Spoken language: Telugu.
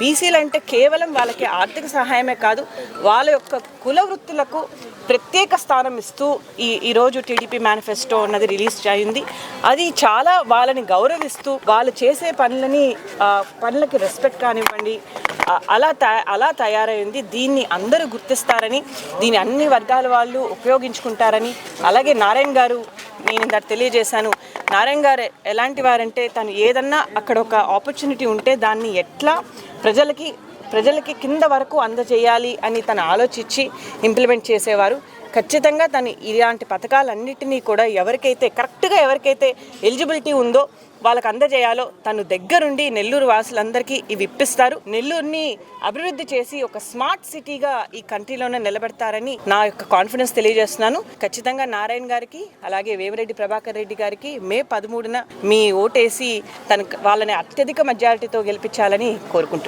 బీసీలు అంటే కేవలం వాళ్ళకి ఆర్థిక సహాయమే కాదు, వాళ్ళ యొక్క కుల వృత్తులకు ప్రత్యేక స్థానం ఇస్తూ ఈరోజు టీడీపీ మేనిఫెస్టో అన్నది రిలీజ్ అయింది. అది చాలా వాళ్ళని గౌరవిస్తూ వాళ్ళు చేసే పనులకి రెస్పెక్ట్ కానివ్వండి అలా తయారైంది. దీన్ని అందరూ గుర్తిస్తారని, దీన్ని అన్ని వర్గాల వాళ్ళు ఉపయోగించుకుంటారని, అలాగే నారాయణ గారు నేను ఇందాక తెలియజేశాను. నారాయణ గారు ఎలాంటి వారంటే తను ఏదన్నా అక్కడ ఒక ఆపర్చునిటీ ఉంటే దాన్ని ఎట్లా ప్రజలకి కింద వరకు అందజేయాలి అని తను ఆలోచించి ఇంప్లిమెంట్ చేసేవారు. ఖచ్చితంగా తను ఇలాంటి పథకాలన్నిటినీ కూడా ఎవరికైతే ఎలిజిబిలిటీ ఉందో వాళ్ళకి అందజేయాలో తను దగ్గరుండి నెల్లూరు వాసులందరికీ ఇవి ఇప్పిస్తారు. నెల్లూరుని అభివృద్ధి చేసి ఒక స్మార్ట్ సిటీగా ఈ కంట్రీలోనే నిలబెడతారని నా యొక్క కాన్ఫిడెన్స్ తెలియజేస్తున్నాను. ఖచ్చితంగా నారాయణ గారికి అలాగే వేమిరెడ్డి ప్రభాకర్ రెడ్డి గారికి మే 13న మీ ఓటేసి వాళ్ళని అత్యధిక మెజారిటీతో గెలిపించాలని కోరుకుంటున్నాను.